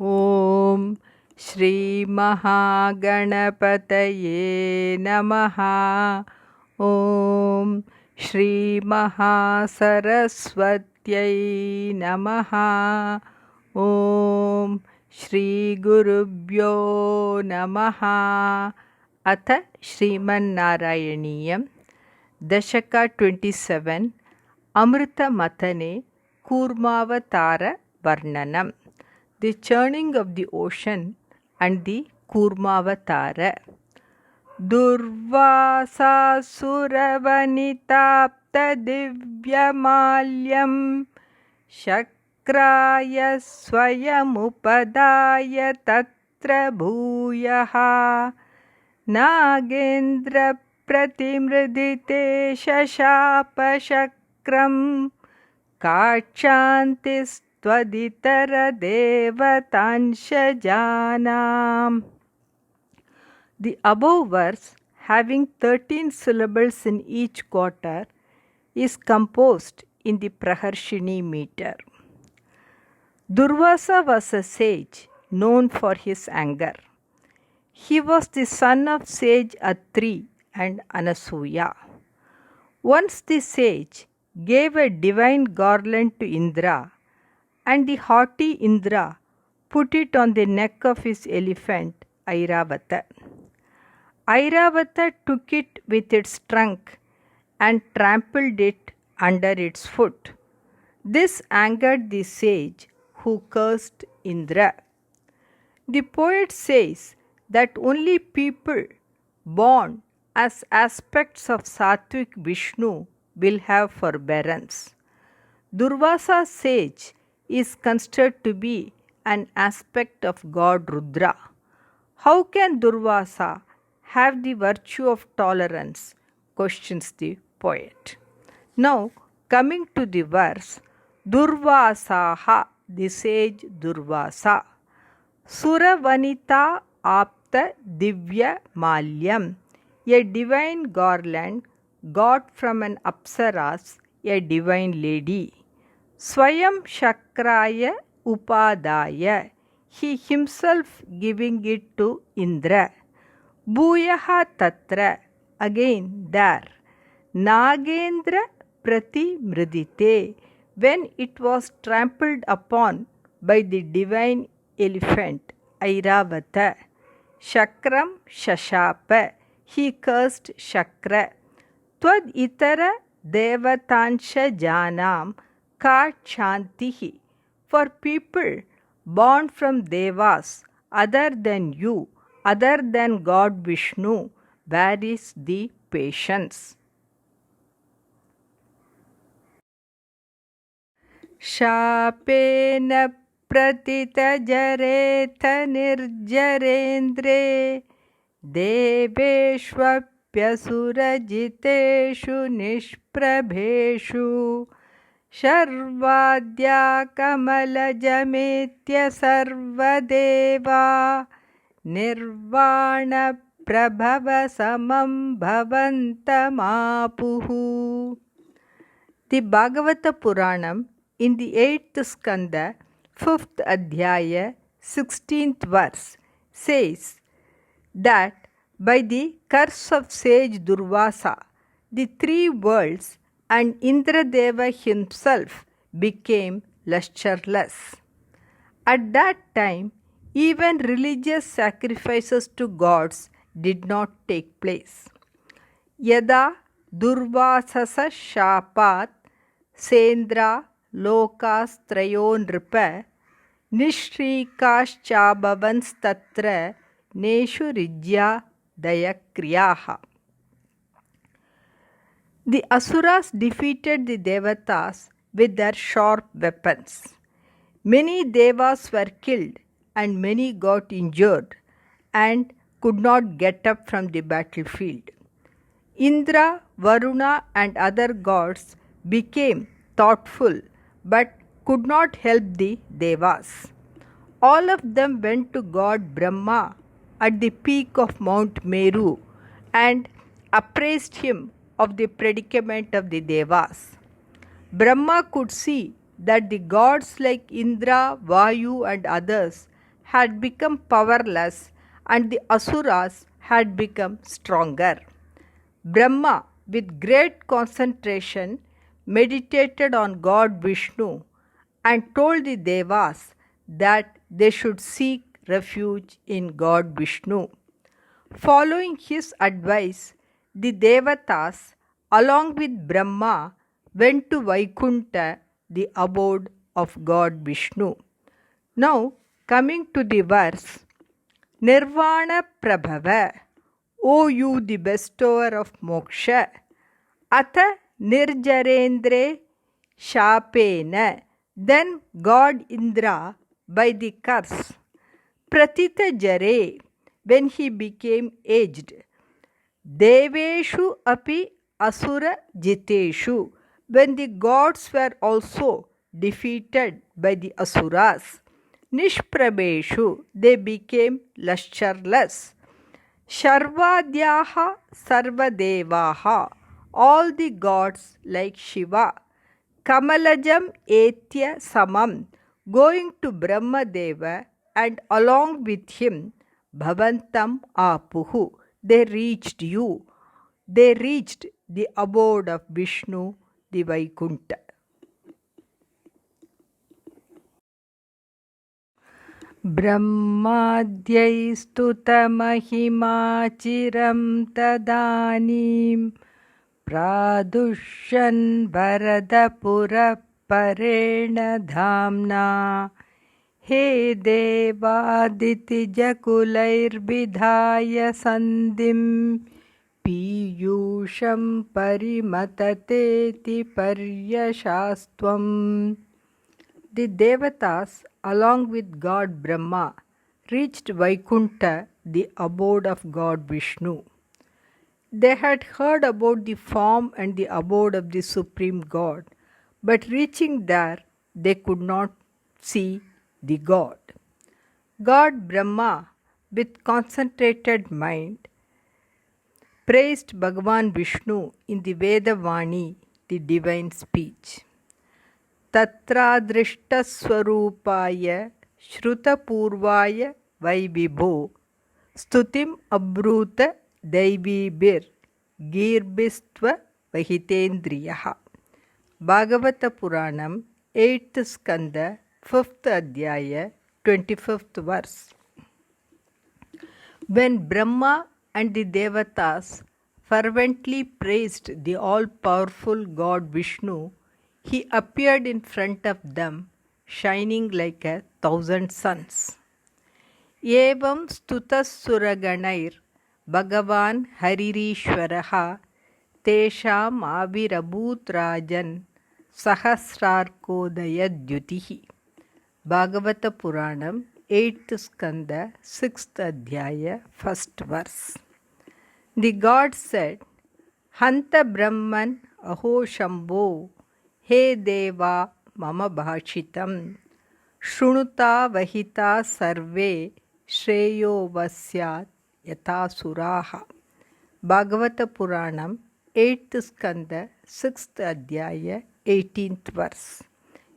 ॐ श्रीमहागणपतये नमः। ॐ श्रीमहासरस्वत्यै नमः। ॐ श्रीगुरुभ्यो नमः। अथ श्रीमन्नारायणीयं दशक 27 अमृतमथने कूर्मावतारवर्णनम्. The churning of the ocean and the Kurmavatara. Durvasasuravanitapta divyamalyam shakraya swayamupadaya tatra bhuyaha nagendra pratimridite shashapa shakram काक्षान्तिस् Tvaditaradevatanshjanam. The above verse, having 13 syllables in each quarter, is composed in the Praharshini meter. Durvasa was a sage known for his anger. He was the son of sage Atri and Anasuya. Once the sage gave a divine garland to Indra, and the haughty Indra put it on the neck of his elephant Airavata. Airavata took it with its trunk and trampled it under its foot. This angered the sage, who cursed Indra. The poet says that only people born as aspects of Sattvic Vishnu will have forbearance. Durvasa sage is considered to be an aspect of God Rudra. How can Durvasa have the virtue of tolerance? Questions the poet. Now, coming to the verse, Durvasaha, the sage Durvasa, Suravanita apta divya malyam, a divine garland got from an apsaras, a divine lady. Swayam Shakraya Upadaya, he himself giving it to Indra. Bhuyaha Tatra, again there. Nagendra Prati Mridite, when it was trampled upon by the divine elephant Airavata. Shakram Shashapa, he cursed Shakra. Tvad itara devatansha janam ka shantihi, for people born from devas other than you, other than God Vishnu, where is the patience? Shapena pratita jaretha nirjarendre deveshvapyasurajiteshu nishprabheshu Sharvadya Kamalajametya Sarvadeva Nirvana Prabhava Samam Bhavantamapuhu. The Bhagavata Puranam in the 8th Skanda, 5th Adhyaya, 16th verse says that by the curse of sage Durvasa, the three worlds and Indradeva himself became lustreless. At that time, even religious sacrifices to gods did not take place. Yada Durvasasa Shapat Sendra Lokas Trayon Nripa Nishrikaschabhavanstatra Neshu Rijya Dayakriyaha. The Asuras defeated the Devatas with their sharp weapons. Many Devas were killed and many got injured and could not get up from the battlefield. Indra, Varuna and other gods became thoughtful but could not help the Devas. All of them went to God Brahma at the peak of Mount Meru and appraised him of the predicament of the Devas. Brahma could see that the gods like Indra, Vayu and others had become powerless and the Asuras had become stronger. Brahma, with great concentration, meditated on God Vishnu and told the Devas that they should seek refuge in God Vishnu. Following his advice, the Devatas, along with Brahma, went to Vaikunta, the abode of God Vishnu. Now, coming to the verse, Nirvana Prabhava, O you the bestower of moksha, Atha Nirjarendre Shapena, then God Indra, by the curse, Pratita Jare, when he became aged, Deveshu api asura jiteshu, when the gods were also defeated by the asuras, Nishprabeshu, they became lustreless. Sharvadyaha sarvadevaha, all the gods like Shiva, Kamalajam etya samam, going to Brahmadeva and along with him, Bhavantam apuhu, they reached you. They reached the abode of Vishnu, the Vaikunta. ब्रह्माद्यैस्तुतमहिमाचिरं तदानीं प्रादुष्यन् वरदपुरपरेण धाम्ना हे देवादितिजकुलैर्विधाय सन्धिं पीयूषं परिमततेति पर्यशास्त्वम्. The Devatas, along with God Brahma, reached Vaikunta, the abode of God Vishnu. They had heard about the form and the abode of the Supreme God, but reaching there, they could not see the God. God Brahma, with concentrated mind, praised Bhagavan Vishnu in the Vedavani, the divine speech. Tatradrishtaswarupaya Shrutapurvaya Vaibibho Stutim Abruta Daivibir Girbistva Vahitendriyaha. Bhagavata Puranam, 8th Skanda, 5th Adhyaya, 25th verse. When Brahma and the Devatas fervently praised the all-powerful God Vishnu, he appeared in front of them, shining like 1,000 suns. Evam stutas suraganair Bhagavan Haririshwaraha Tesham Avirabhut Rajan Sahasrarkodayadhyutihi. Bhagavata Puranam, 8th Skanda, 6th Adhyaya, 1st verse. The God said, Hanta Brahman Aho Shambho He Deva Mama Bhashitam Shrunuta Vahita Sarve Shreyo Vasyat Yata Suraha. Bhagavata Puranam, 8th Skanda, 6th Adhyaya, 18th verse,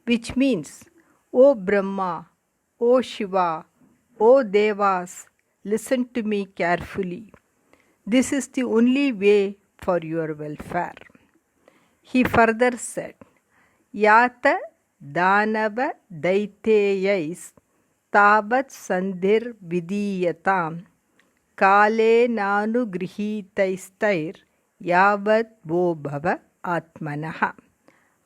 which means, O Brahma, O Shiva, O Devas, listen to me carefully. This is the only way for your welfare. He further said, Yata Danava Daiteyais Tabat Sandhir Vidiyatam Kale Nanu Grihitaistair Yavat Vo Bhava Atmanaha.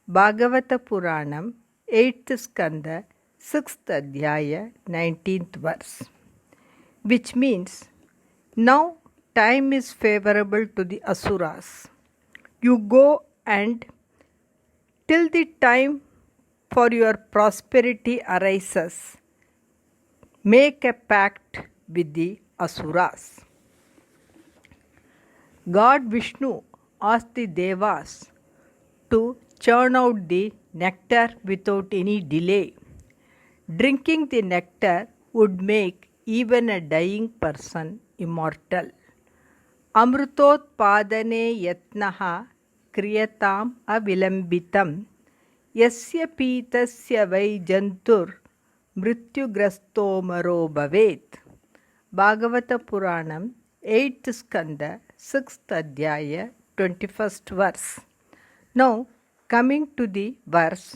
Bhagavata Puranam, 8th Skanda, 6th Adhyaya, 19th verse, which means, now time is favorable to the Asuras. You go and till the time for your prosperity arises, make a pact with the Asuras. God Vishnu asked the Devas to churn out the nectar without any delay. Drinking the nectar would make even a dying person immortal. Amrutotpadane yatnaha kriyatam avilambitam yasya pitasya vai jantur मृत्युग्रस्तो मरो भवेत्. Bhagavata Puranam, 8th Skanda, 6th Adhyaya, 21st verse. Now, coming to the verse,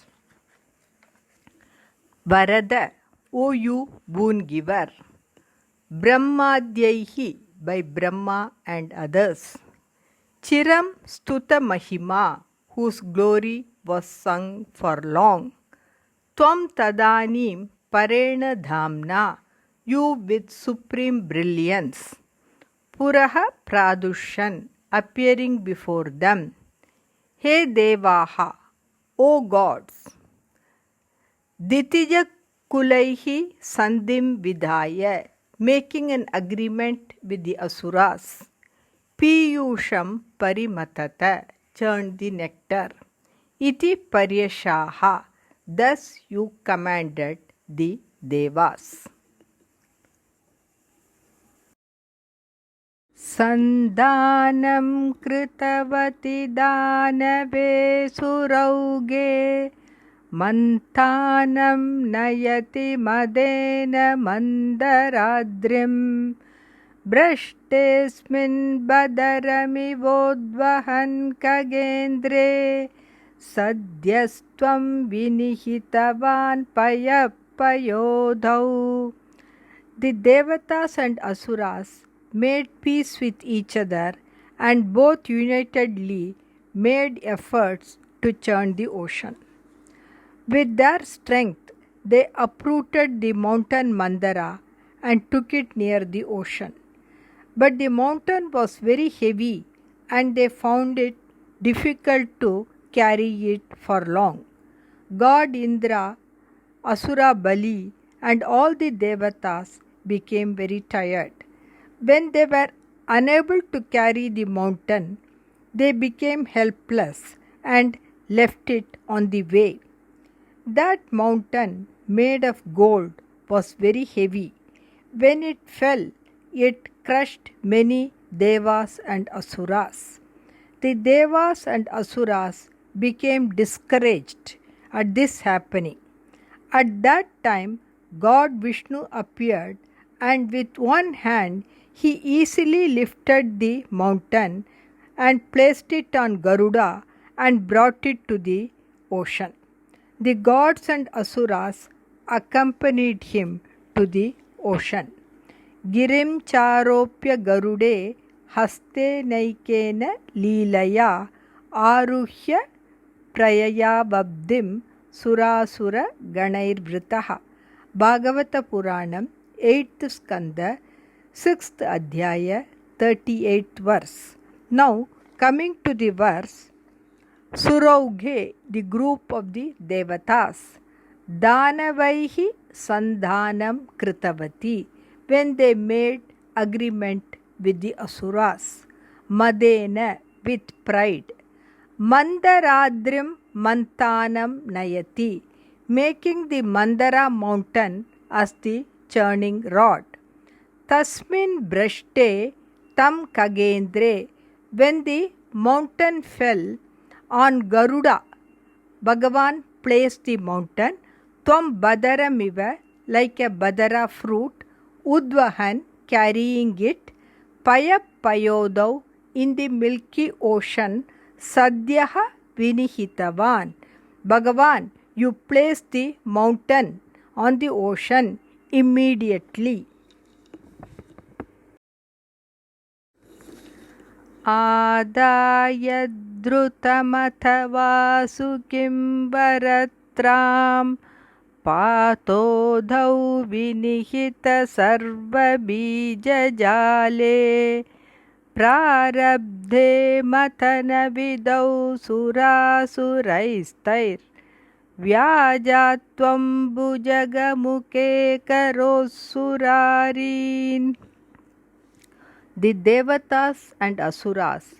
Varada, O you boon giver, Brahmadyaihi, by Brahma and others, Chiram Stuta Mahima, whose glory was sung for long, Tvam Tadanim Parena Dhamna, you with supreme brilliance, Puraha Pradushan, appearing before them, He Devaha, O gods, Ditija Kulaihi Sandhim Vidhaya, making an agreement with the Asuras, Piyusham Parimatata, churned the nectar, Iti Paryashaha, thus you commanded the Devas. Sandhanam Kritavati Danave Surauge Manthanam Nayati Madena Mandaradrim Brashtesmin Badaramivodvahan Kagendre Sadyastvam Vinihitavan Payapayodhau. The Devatas and Asuras made peace with each other and both unitedly made efforts to churn the ocean. With their strength, they uprooted the mountain Mandara and took it near the ocean. But the mountain was very heavy and they found it difficult to carry it for long. God Indra, Asura Bali, and all the Devatas became very tired. When they were unable to carry the mountain, they became helpless and left it on the way. That mountain, made of gold, was very heavy. When it fell, it crushed many Devas and Asuras. The Devas and Asuras became discouraged at this happening. At that time, God Vishnu appeared, and with one hand he easily lifted the mountain and placed it on Garuda and brought it to the ocean. The gods and Asuras accompanied him to the ocean. Girim charopya Garude haste naikena leelaya aruhya prayayavabdim surasura ganairvritaha. Bhagavata Puranam, 8th Skanda, 6th Adhyaya, 38th verse. Now, coming to the verse, Suraughe, the group of the Devatas, Danavaihi Sandhanam Kritavati, when they made agreement with the Asuras, Madena, with pride, Mandaradrim Manthanam Nayati, making the Mandara mountain as the churning rod. Tasmin Brashte Tam Kagendre, when the mountain fell, on Garuda, Bhagavan placed the mountain, Tvam Badaramiva, like a Badara fruit, Udvahan, carrying it, Payapayodau, in the milky ocean, Sadhyaha Vinihitavan. Bhagavan, you placed the mountain on the ocean immediately. Adaya Drutamatavasu Kimbaratram Patodhau Vinihita Sarva Bija Jale Prarabdhe Matana Vidau Surasuraistain Vyajatvam Bujagamuke Karosurarin. The Devatas and Asuras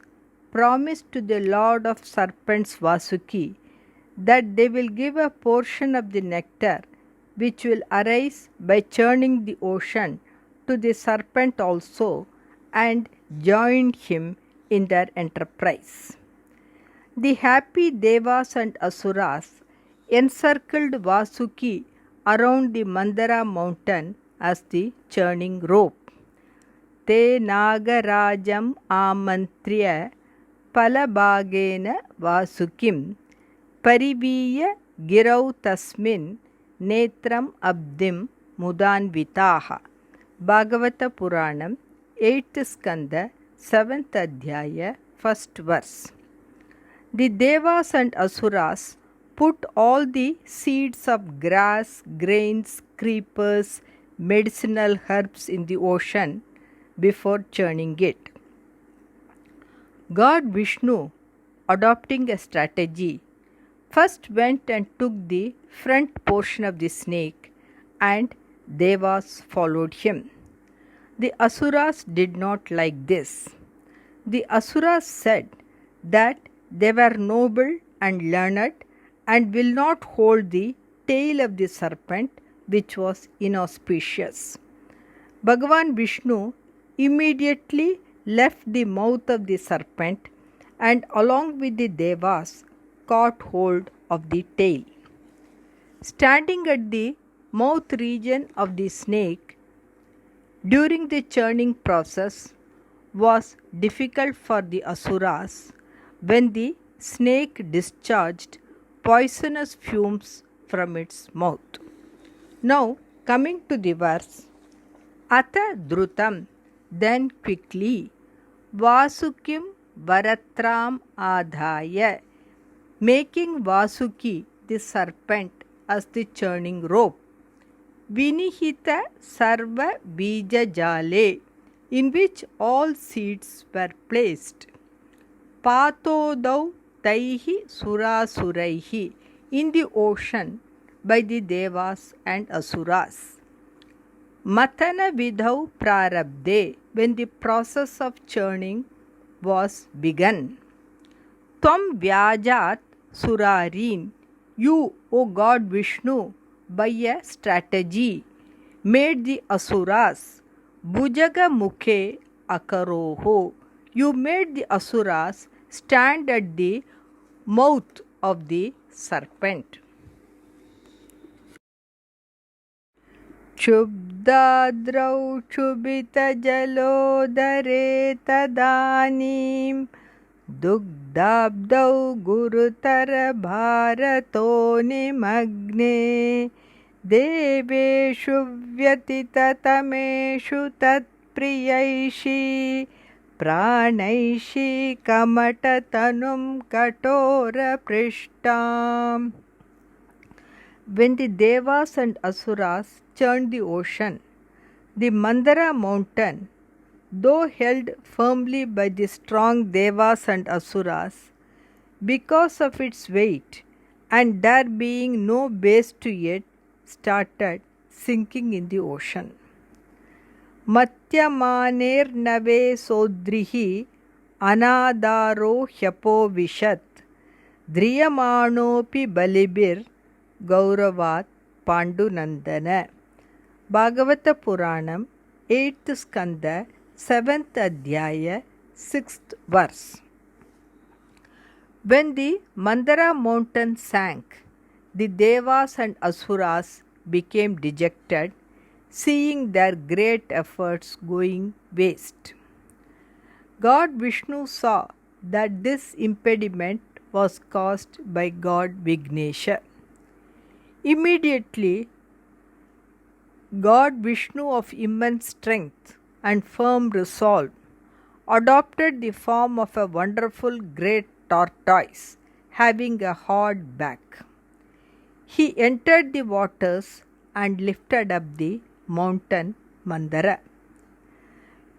promised to the Lord of Serpents Vasuki that they will give a portion of the nectar which will arise by churning the ocean to the serpent also, and joined him in their enterprise. The happy Devas and Asuras encircled Vasuki around the Mandara mountain as the churning rope. Te Nagarajam Amantriya Palabhagena Vasukim Pariviya Girau Tasmin Netram Abdim Mudanvitaha. Bhagavata Puranam, 8th Skanda, 7th Adhyaya, 1st verse. The Devas and Asuras put all the seeds of grass, grains, creepers, medicinal herbs in the ocean before churning it. God Vishnu, adopting a strategy, first went and took the front portion of the snake, and Devas followed him. The Asuras did not like this. The Asuras said that they were noble and learned and will not hold the tail of the serpent, which was inauspicious. Bhagavan Vishnu immediately left the mouth of the serpent and along with the Devas caught hold of the tail. Standing at the mouth region of the snake during the churning process was difficult for the Asuras when the snake discharged poisonous fumes from its mouth. Now, coming to the verse, Atha Drutam, then quickly, Vasukim Varatram Adhaya, making Vasuki the serpent as the churning rope. Vinihita Sarva Bija Jale, in which all seeds were placed. Patodau Taihi Surasuraihi, in the ocean by the Devas and Asuras. Matana Vidhau Prarabde, when the process of churning was begun. Tvam Vyajat Surarin, you, O God Vishnu, by a strategy, made the Asuras Bhujaga Mukhe Akaroho. You made the Asuras stand at the mouth of the serpent. Chubdadrau Chubita Jalodare Tadanim Dugdabdau Gurutara Bharato Nimagne Deveshu Vyatitatameshu Tatpriyaishi Pranaishi Kamatatanum Katora Prishtam. When the Devas and Asuras churned the ocean, the Mandara mountain, though held firmly by the strong Devas and Asuras, because of its weight and there being no base to it, started sinking in the ocean. Matyamaner nave sodrihi anadaro hyapo vishat driyamanopi balibir Gauravat Pandunandana. Bhagavata Puranam, 8th Skanda, 7th Adhyaya, 6th verse. When the Mandara mountain sank, the Devas and Asuras became dejected, seeing their great efforts going waste. God Vishnu saw that this impediment was caused by God Vignesha. Immediately, God Vishnu, of immense strength and firm resolve, adopted the form of a wonderful great tortoise having a hard back. He entered the waters and lifted up the mountain Mandara.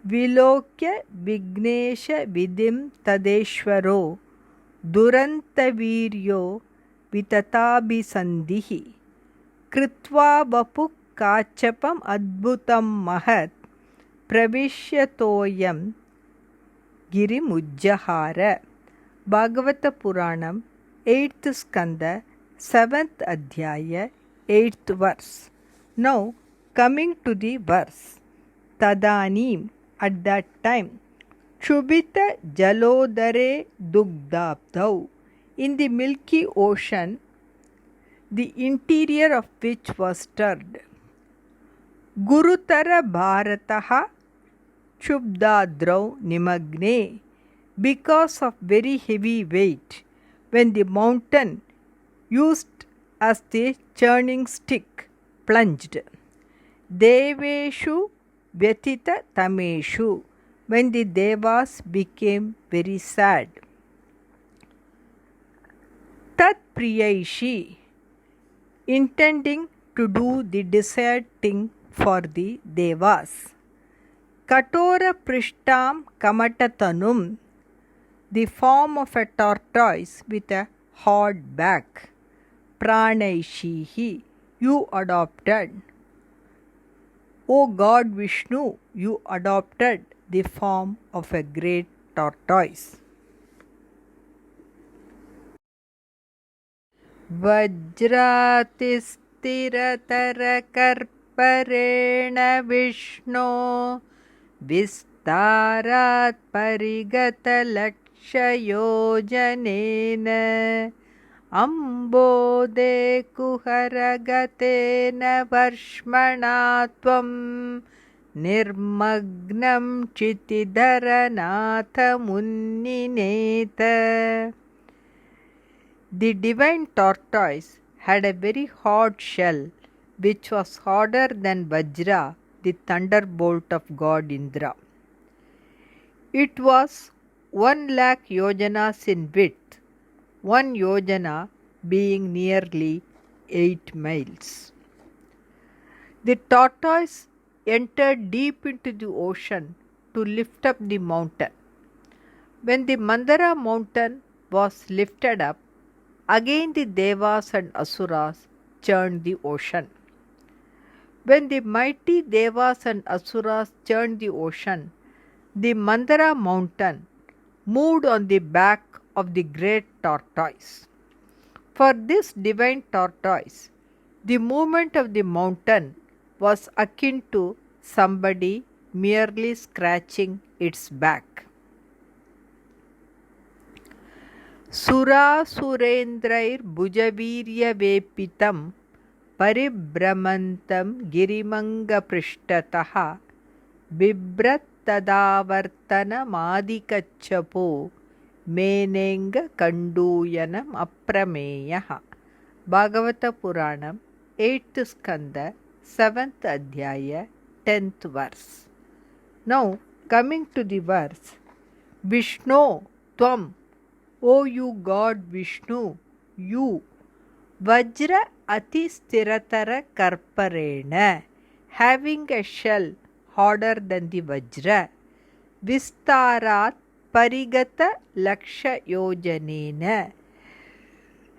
Vilokya Vignesha Vidim Tadeshwaro Durantaviryo Vitathabhisandihi Kritva Vapuk Kachapam Adbhutam Mahat Pravishyatoyam Girimujjahara. Bhagavata Puranam, 8th Skanda, 7th Adhyaya, 8th verse. Now, coming to the verse. Tadanim, at that time. Chubita Jalodare Dugdabdau, in the milky ocean, the interior of which was stirred. Gurutara Bharataha Chubdadrau Nimagne, because of very heavy weight, when the mountain used as the churning stick plunged. Deveshu Vyatita Tameshu, when the Devas became very sad. Tat Priyaishi, intending to do the desired thing for the Devas. Katora Prishtam Kamatatanum, the form of a tortoise with a hard back. Pranaishihi, you adopted. O God Vishnu, you adopted the form of a great tortoise. Vajratisthiratara karparena Vishno Vistarat parigata lakshayojanena Ambode kuharagatena varshmanatvam nirmagnam chitidharanatha munnineta. The divine tortoise had a very hard shell, which was harder than Vajra, the thunderbolt of God Indra. It was 1,00,000 yojanas in width, 1 yojana being nearly 8 miles. The tortoise entered deep into the ocean to lift up the mountain. When the Mandara mountain was lifted up, again the Devas and Asuras churned the ocean. When the mighty Devas and Asuras churned the ocean, the Mandara mountain moved on the back of the great tortoise. For this divine tortoise, the movement of the mountain was akin to somebody merely scratching its back. Sura Surendrair Bhujavirya Vepitam Paribhramantam Girimanga Prishtataha Bibrat Tadavartana Madikachapo Menenga Kanduyanam Aprameyaha. Bhagavata Puranam, 8th Skanda, 7th Adhyaya, 10th verse. Now, coming to the verse, Vishnu Tvam, O you God Vishnu, you, Vajra Ati Stiratara Karparena, having a shell harder than the Vajra, Vistarat Parigata Laksha Yojanena,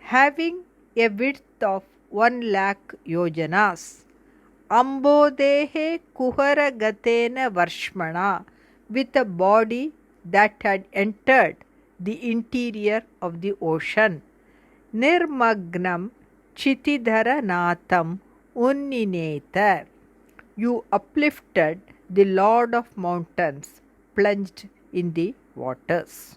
having a width of 1,00,000 yojanas, Ambodehe Kuharagatena Varshmana, with a body that had entered the interior of the ocean, Nirmagnam Chitidhara Natham Unnineta, you uplifted the Lord of mountains, plunged in the waters.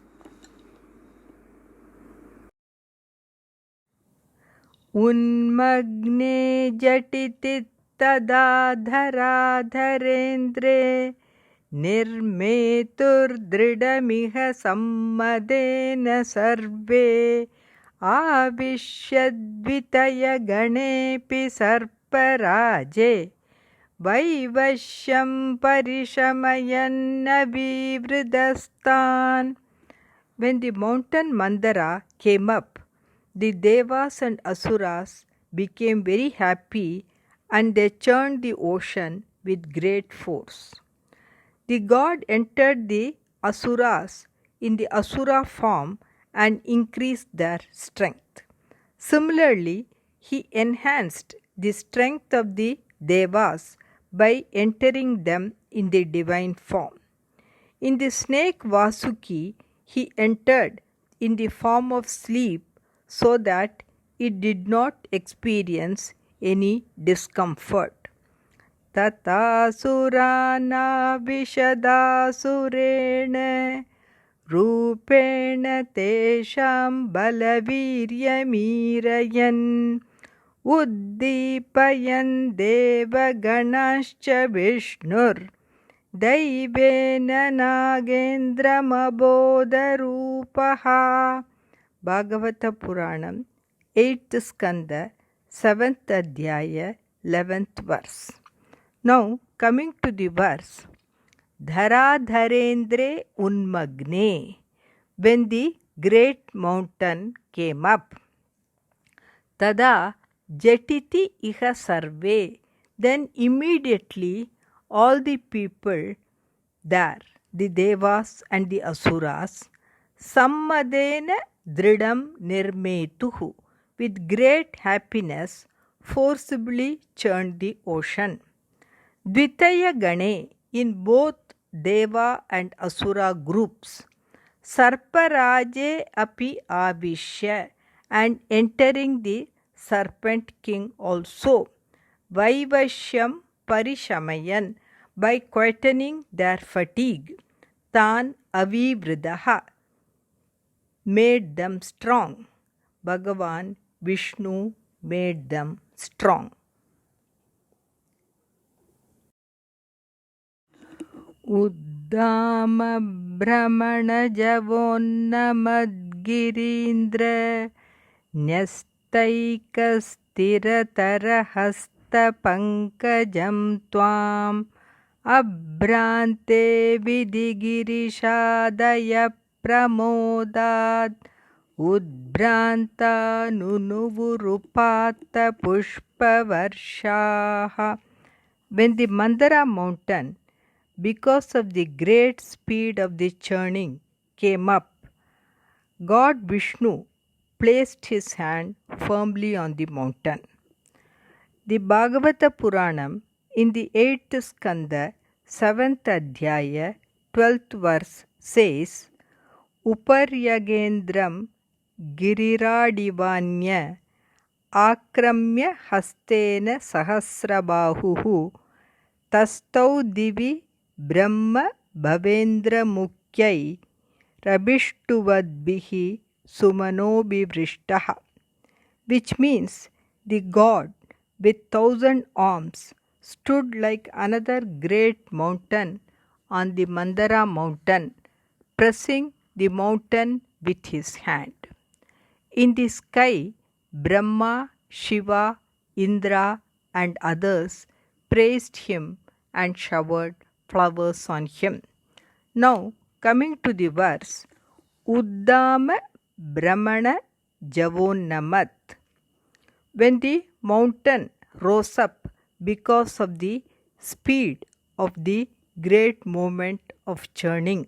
Unmagne jatiti tadadharadharendre Nirmetur dridamiha sammadena sarve Avishadvitaya ganepi sarparaje Vaivashyam parishamayanna vivridastan. When the mountain Mandara came up, the Devas and Asuras became very happy and they churned the ocean with great force. The god entered the Asuras in the Asura form and increased their strength. Similarly, he enhanced the strength of the Devas by entering them in the divine form. In the snake Vasuki, he entered in the form of sleep so that it did not experience any discomfort. Tatasurana Vishadasurena Rupena Tesham Balaviryamirayan उद्दीपयन् देवगणश्च विष्णुर्दैवेन नागेन्द्रमबोधरूपः. Bhagavata Puranam, 8th Skanda, 7th Adhyaya, 11th verse. Now coming to the verse, Dharadharendre Unmagne, when the great mountain came up. Tada Jatiti Iha Sarve, then immediately all the people there, the Devas and the Asuras, Sammadena Dridam Nirmetuhu, with great happiness forcibly churned the ocean. Dvitaya Gane, in both Deva and Asura groups, Sarparaje api avishya, and entering the serpent king also, Vaivashyam parishamayan, by quietening their fatigue, Tan avivridaha, made them strong. Bhagavan Vishnu made them strong. उद्दामभ्रमणजवोन्नमद्गिरीन्द्र न्यस्तैकस्थिरतरहस्तपङ्कजं त्वाम् अभ्रान्ते विधिगिरिशादयप्रमोदात् उद्भ्रान्तानुनुवुरुपात्तपुष्पवर्षाः. When the Mandara mountain, because of the great speed of the churning, came up, God Vishnu placed his hand firmly on the mountain. The Bhagavata Puranam in the 8th Skanda, 7th Adhyaya, 12th verse says, Uparyagendram Giriradivanya Akramya Hastena Sahasrabahuhu Tastau Divi Brahma Bhavendra Mukyai Rabishtuvadbihi Sumanobhivrishtaha, which means the God with 1,000 arms stood like another great mountain on the Mandara mountain, pressing the mountain with his hand. In the sky, Brahma, Shiva, Indra, and others praised him and showered flowers on him. Now, coming to the verse, Uddama Brahmana Javonnamat, when the mountain rose up because of the speed of the great movement of churning.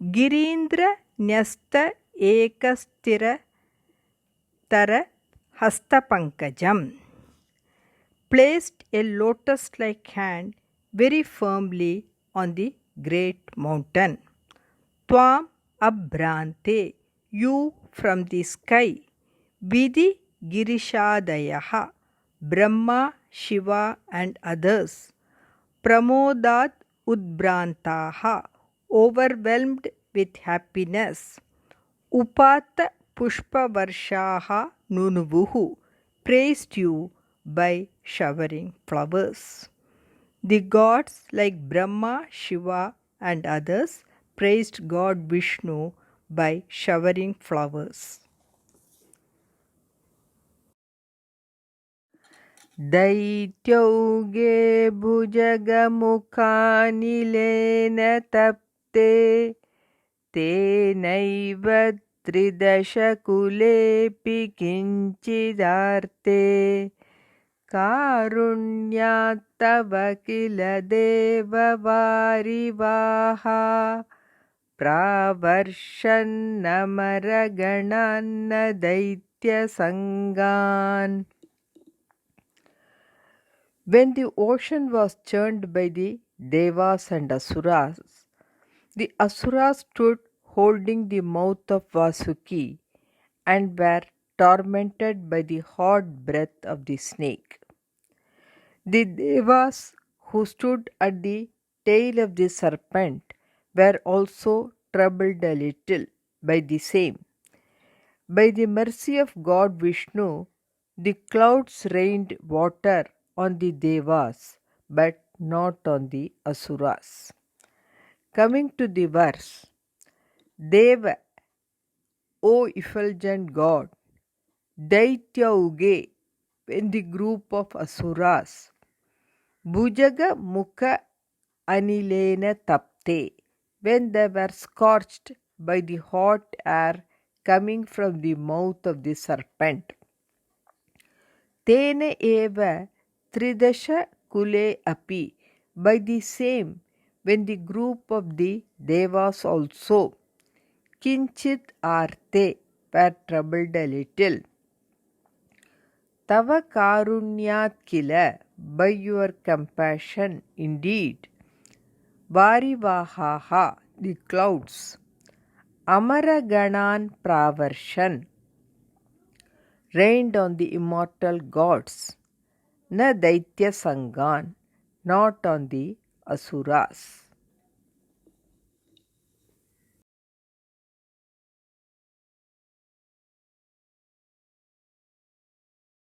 Girindra Nyasta Ekastira Tara Hastapankajam, placed a lotus-like hand very firmly on the great mountain. Tvam Abhrante, you from the sky. Vidhi Girishadayaha, Brahma, Shiva, and others. Pramodat Udbrantaha, overwhelmed with happiness. Upata Pushpavarshaha Nunuvuhu, praised you by showering flowers. The gods like Brahma, Shiva, and others praised God Vishnu by showering flowers. Daityauge bhujagamukhanilena tapte tenaiva tridashakulepi kinchidarte karunyatava kila deva varivaha pravarshannamaragananna daitya sangan. When the ocean was churned by the Devas and Asuras, the Asuras stood holding the mouth of Vasuki and were tormented by the hot breath of the snake. The Devas who stood at the tail of the serpent were also troubled a little by the same. By the mercy of God Vishnu, The clouds rained water on the Devas, but not on the Asuras. Coming to the verse, Deva, O effulgent God, Daitya Uge, when the group of Asuras, Bhujaga Mukha Anilena Tapte, when they were scorched by the hot air coming from the mouth of the serpent. Tene eva Tridasha Kule Api, by the same, when the group of the Devas also, Kinchit Arte, were troubled a little. Tava Karunyat Kila, by your compassion indeed. Varivahaha, the clouds. Amaraganan Pravarshan, rained on the immortal gods. Na Daitya Sangan, not on the Asuras.